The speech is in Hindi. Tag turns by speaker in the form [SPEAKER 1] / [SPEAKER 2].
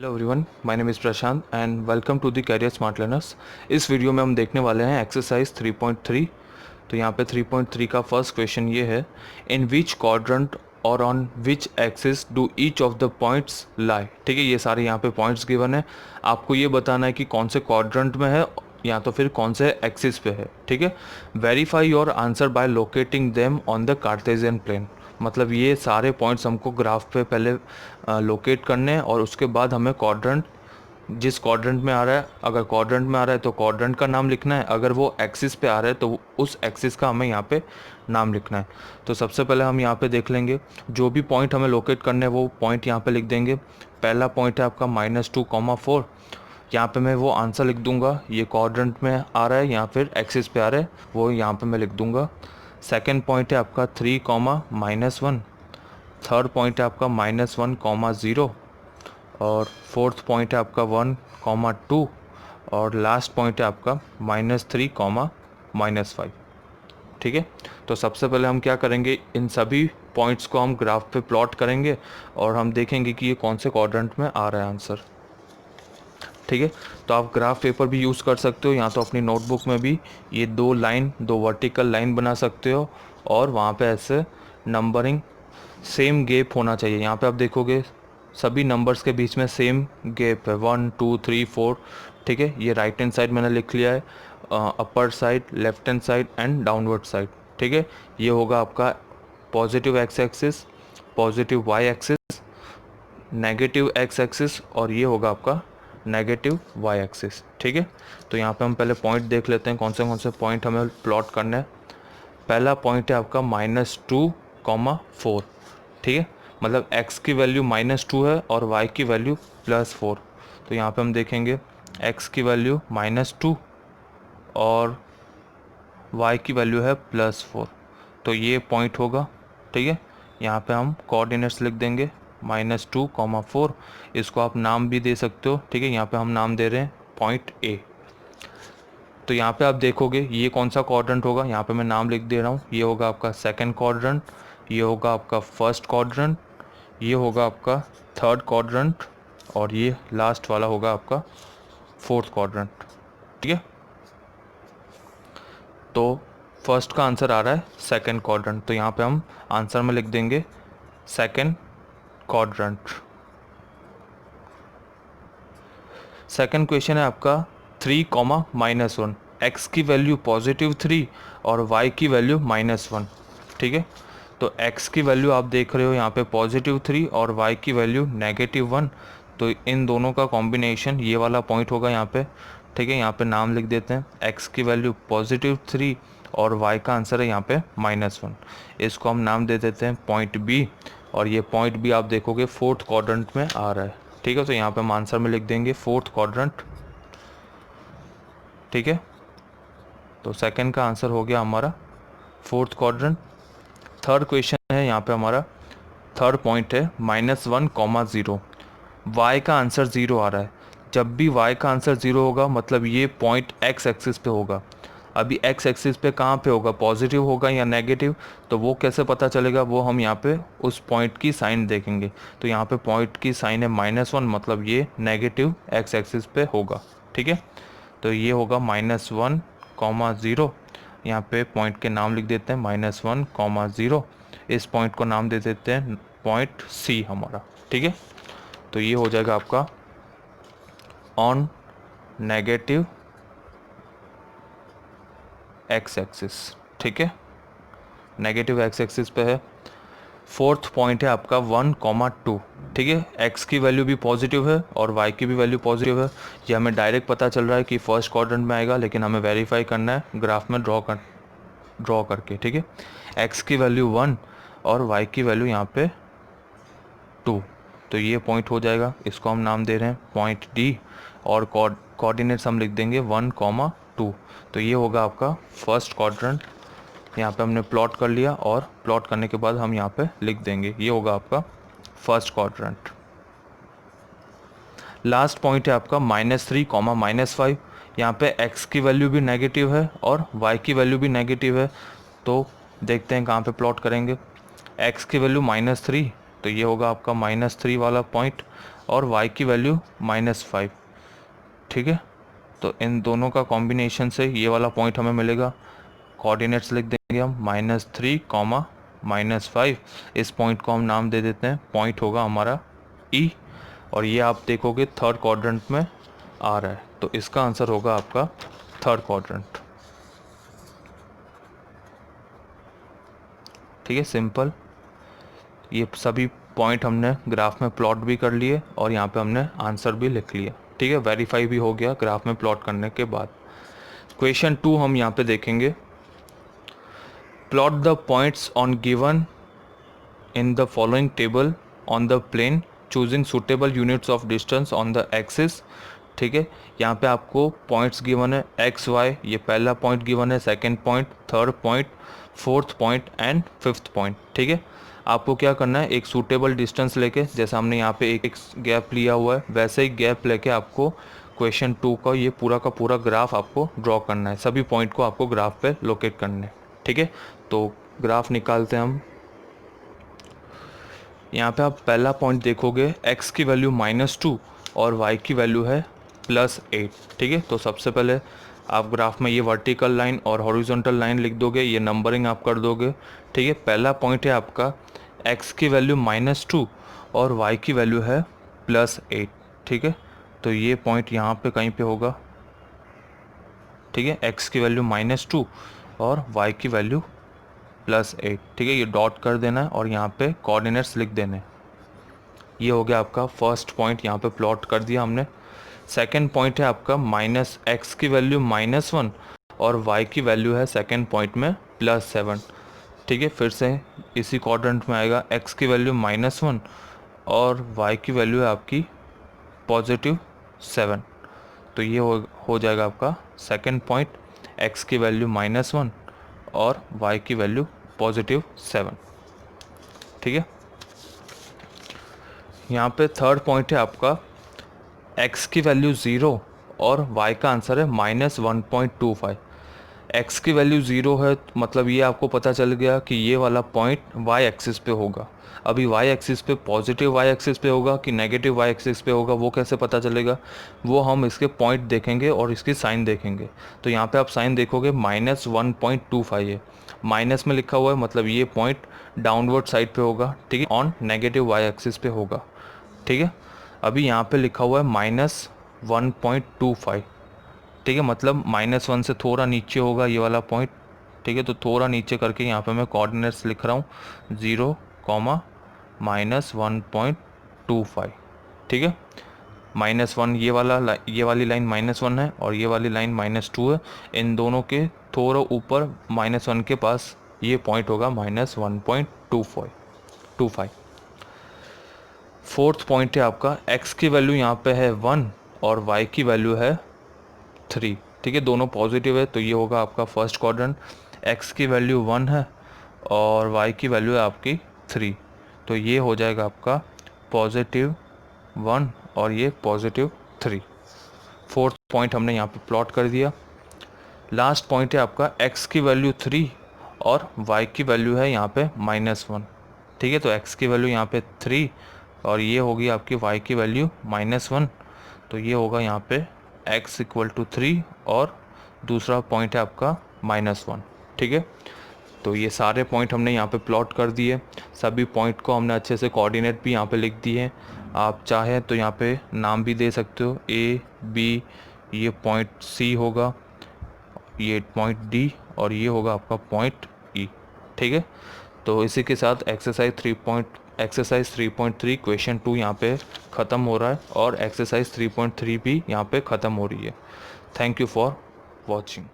[SPEAKER 1] Hello everyone, my name is Prashant and welcome to the career smart learners. इस वीडियो में हम देखने वाले हैं एक्सरसाइज 3.3। तो यहाँ पे 3.3 का फर्स्ट क्वेश्चन ये है, इन विच क्वाड्रेंट और on which axis do each of the points लाई। ठीक है, ये सारे यहाँ पे पॉइंट्स गिवन है। आपको ये बताना है कि कौन से क्वाड्रेंट में है या तो फिर कौन से एक्सिस पे है। ठीक है, verify your answer by locating them on the Cartesian plane. मतलब ये सारे पॉइंट्स हमको ग्राफ पे पहले लोकेट करने हैं और उसके बाद हमें क्वाड्रेंट, जिस क्वाड्रेंट में आ रहा है, अगर क्वाड्रेंट में आ रहा है तो क्वाड्रेंट का नाम लिखना है, अगर वो एक्सिस पे आ रहा है तो उस एक्सिस का हमें यहाँ पे नाम लिखना है। तो सबसे पहले हम यहाँ पे देख लेंगे, जो भी पॉइंट हमें लोकेट करने हैं वो पॉइंट यहाँ पे लिख देंगे। पहला पॉइंट है आपका -2,4। यहाँ पे मैं वो आंसर लिख दूंगा, ये क्वाड्रेंट में आ रहा है या फिर एक्सिस पे आ रहा है, वो यहाँ पे मैं लिख दूंगा। सेकेंड पॉइंट है आपका 3, थर्ड पॉइंट है आपका -1, 0 और फोर्थ पॉइंट है आपका 1, 2 और लास्ट पॉइंट है आपका -3, -5। ठीक है, तो सबसे पहले हम क्या करेंगे, इन सभी पॉइंट्स को हम ग्राफ पे प्लॉट करेंगे और हम देखेंगे कि ये कौन से क्वाड्रेंट में आ रहा है आंसर। ठीक है, तो आप ग्राफ पेपर भी यूज़ कर सकते हो, या तो अपनी नोटबुक में भी ये दो वर्टिकल लाइन बना सकते हो और वहाँ पे ऐसे नंबरिंग सेम गैप होना चाहिए। यहाँ पे आप देखोगे सभी नंबर्स के बीच में सेम गैप है, 1, 2, 3, 4। ठीक है, ये राइट हैंड साइड मैंने लिख लिया है, upper side, left hand side and downward side. ठीक है, ये होगा आपका positive x axis, positive y axis, negative x axis और ये होगा आपका नेगेटिव वाई एक्सिस। ठीक है, तो यहाँ पे हम पहले पॉइंट देख लेते हैं कौन से पॉइंट हमें प्लॉट करना है। पहला पॉइंट है आपका -2, 4। ठीक है, मतलब x की वैल्यू -2 है और y की वैल्यू +4। तो यहाँ पे हम देखेंगे x की वैल्यू -2 और y की वैल्यू है +4, तो ये पॉइंट होगा। ठीक है, यहाँ पे हम कोऑर्डिनेट्स लिख देंगे -2, 4। इसको आप नाम भी दे सकते हो। ठीक है, यहाँ पे हम नाम दे रहे हैं पॉइंट A। तो यहाँ पे आप देखोगे ये कौन सा क्वाड्रेंट होगा, यहाँ पे मैं नाम लिख दे रहा हूँ। ये होगा आपका सेकंड क्वाड्रेंट, ये होगा आपका फर्स्ट क्वाड्रेंट, ये होगा आपका थर्ड क्वाड्रेंट और ये लास्ट वाला होगा आपका फोर्थ क्वाड्रेंट। ठीक है, तो फर्स्ट का आंसर आ रहा है सेकंड क्वाड्रेंट, तो यहाँ पे हम आंसर में लिख देंगे सेकंड क्वाड्रेंट। सेकंड क्वेश्चन है आपका 3, -1। एक्स की वैल्यू +3 और वाई की वैल्यू -1। ठीक है, तो x की वैल्यू आप देख रहे हो यहाँ पे +3 और y की वैल्यू -1। तो इन दोनों का कॉम्बिनेशन ये वाला पॉइंट होगा यहाँ पे। ठीक है, यहाँ पे नाम लिख देते हैं, x की वैल्यू +3 और y का आंसर है यहाँ पे -1। इसको हम नाम दे देते हैं पॉइंट B और ये पॉइंट B आप देखोगे फोर्थ क्वाड्रेंट में आ रहा है। ठीक है, तो यहाँ पे हम आंसर में लिख देंगे फोर्थ क्वाड्रेंट। ठीक है, तो सेकंड का आंसर हो गया हमारा फोर्थ क्वाड्रेंट। थर्ड क्वेश्चन है, यहाँ पे हमारा थर्ड पॉइंट है -1, 0। y का आंसर 0 आ रहा है। जब भी y का आंसर 0 होगा मतलब ये पॉइंट x एक्सिस पे होगा। अभी x एक्सिस पे कहाँ पे होगा, पॉजिटिव होगा या नेगेटिव, तो वो कैसे पता चलेगा, वो हम यहाँ पे उस पॉइंट की साइन देखेंगे। तो यहाँ पे पॉइंट की साइन है -1, मतलब ये नेगेटिव x एक्सिस पे होगा। ठीक है, तो ये होगा -1, 0। यहाँ पे पॉइंट के नाम लिख देते हैं -1, 0। इस पॉइंट को नाम दे देते हैं पॉइंट C हमारा। ठीक है, तो ये हो जाएगा आपका ऑन नेगेटिव एक्स एक्सिस। ठीक है, नेगेटिव एक्स एक्सिस पे है। फोर्थ पॉइंट है आपका 1, 2। ठीक है, x की वैल्यू भी पॉजिटिव है और y की भी वैल्यू पॉजिटिव है। ये हमें डायरेक्ट पता चल रहा है कि फर्स्ट क्वाड्रेंट में आएगा, लेकिन हमें वेरीफाई करना है ग्राफ में ड्रॉ करके। ठीक है, x की वैल्यू 1 और y की वैल्यू यहाँ पे 2, तो ये पॉइंट हो जाएगा। इसको हम नाम दे रहे हैं पॉइंट D और कोऑर्डिनेट्स हम लिख देंगे 1, 2। तो ये होगा आपका फर्स्ट क्वाड्रेंट। यहाँ पे हमने प्लॉट कर लिया और प्लॉट करने के बाद हम यहाँ पे लिख देंगे, ये होगा आपका फर्स्ट क्वाड्रेंट। लास्ट पॉइंट है आपका -3, -5। यहाँ पे x की वैल्यू भी नेगेटिव है और y की वैल्यू भी नेगेटिव है। तो देखते हैं कहाँ पे प्लॉट करेंगे। x की वैल्यू -3, तो ये होगा आपका -3 वाला पॉइंट और y की वैल्यू -5, ठीक है। तो इन दोनों का कॉम्बिनेशन से ये वाला पॉइंट हमें मिलेगा। कोऑर्डिनेट्स लिख देंगे हम -3, -5। इस पॉइंट को हम नाम दे देते हैं, पॉइंट होगा हमारा E, और ये आप देखोगे थर्ड क्वाड्रेंट में आ रहा है, तो इसका आंसर होगा आपका थर्ड क्वाड्रेंट। ठीक है, सिंपल। ये सभी पॉइंट हमने ग्राफ में प्लॉट भी कर लिए और यहाँ पे हमने आंसर भी लिख लिया। ठीक है, वेरीफाई भी हो गया ग्राफ में प्लॉट करने के बाद। क्वेश्चन 2 हम यहाँ पे देखेंगे। Plot the points on given in the following table on the plane choosing suitable units of distance on the axis. ठीक है, यहाँ पे आपको पॉइंट्स गिवन है एक्स वाई, ये पहला पॉइंट गिवन है, second point, third point, fourth point and fifth point. ठीक है, आपको क्या करना है, एक सूटेबल डिस्टेंस लेके, जैसा हमने यहाँ पे एक गैप लिया हुआ है वैसे ही गैप लेके आपको क्वेश्चन 2 का ये पूरा का पूरा ग्राफ आपको ड्रॉ करना है। सभी पॉइंट को आपको ग्राफ पे लोकेट करना है। ठीक है, तो ग्राफ निकालते हैं हम। यहाँ पे आप पहला पॉइंट देखोगे, x की वैल्यू -2 और y की वैल्यू है +8। ठीक है, तो सबसे पहले आप ग्राफ में ये वर्टिकल लाइन और हॉरिजॉन्टल लाइन लिख दोगे, ये नंबरिंग आप कर दोगे। ठीक है, पहला पॉइंट है आपका x की वैल्यू -2 और y की वैल्यू है +8। ठीक है, तो ये पॉइंट यहाँ पे कहीं पे होगा। ठीक है, x की वैल्यू -2 और y की वैल्यू +8। ठीक है, ये डॉट कर देना है और यहाँ पे कोऑर्डिनेट्स लिख देने। ये हो गया आपका फर्स्ट पॉइंट, यहाँ पे प्लॉट कर दिया हमने। सेकंड पॉइंट है आपका -x की वैल्यू -1 और y की वैल्यू है सेकंड पॉइंट में +7। ठीक है, फिर से इसी क्वाड्रेंट में आएगा, x की वैल्यू -1 और y की वैल्यू है आपकी +7। तो ये हो जाएगा आपका सेकंड पॉइंट, x की वैल्यू -1 और y की वैल्यू +7। ठीक है, यहाँ पे थर्ड पॉइंट है आपका x की वैल्यू 0 और y का आंसर है -1.25। x की वैल्यू 0 है, मतलब ये आपको पता चल गया कि ये वाला पॉइंट y एक्सिस पे होगा। अभी y एक्सिस पे पॉजिटिव y एक्सिस पे होगा कि नेगेटिव y एक्सिस पे होगा, वो कैसे पता चलेगा, वो हम इसके पॉइंट देखेंगे और इसकी साइन देखेंगे। तो यहाँ पे आप साइन देखोगे -1.25 है, माइनस में लिखा हुआ है, मतलब ये पॉइंट डाउनवर्ड साइड पे होगा। ठीक है, ऑन नेगेटिव y एक्सिस पे होगा। ठीक है, अभी यहाँ पे लिखा हुआ है -1.25। ठीक है, मतलब -1 से थोड़ा नीचे होगा ये वाला पॉइंट। ठीक है, तो थोड़ा नीचे करके यहाँ पे मैं कोऑर्डिनेट्स लिख रहा हूँ 0, -1.25। ठीक है, -1 ये वाली लाइन -1 है और ये वाली लाइन -2 है। इन दोनों के थोड़ा ऊपर -1 के पास ये पॉइंट होगा -1.25। फोर्थ पॉइंट है आपका, x की वैल्यू यहाँ पे है 1 और y की वैल्यू है 3। ठीक है, दोनों पॉजिटिव है, तो ये होगा आपका फर्स्ट क्वाड्रेंट। x की वैल्यू 1 है और y की वैल्यू है आपकी 3, तो ये हो जाएगा आपका +1 और ये +3। फोर्थ पॉइंट हमने यहाँ पे प्लॉट कर दिया। लास्ट पॉइंट है आपका, x की वैल्यू 3 और y की वैल्यू है यहाँ पे -1। ठीक है, तो x की वैल्यू यहाँ पे 3 और ये होगी आपकी y की वैल्यू -1, तो ये होगा यहाँ पे x = 3 और दूसरा पॉइंट है आपका -1। ठीक है, तो ये सारे पॉइंट हमने यहाँ पे प्लॉट कर दिए। सभी पॉइंट को हमने अच्छे से कोऑर्डिनेट भी यहाँ पे लिख दिए। आप चाहें तो यहाँ पे नाम भी दे सकते हो, A, B, ये पॉइंट C होगा, ये पॉइंट D और ये होगा आपका पॉइंट E। ठीक है, तो इसी के साथ एक्सरसाइज 3.3 क्वेश्चन 2 यहाँ पे ख़त्म हो रहा है और एक्सरसाइज 3.3 भी यहाँ पे ख़त्म हो रही है। Thank you for watching.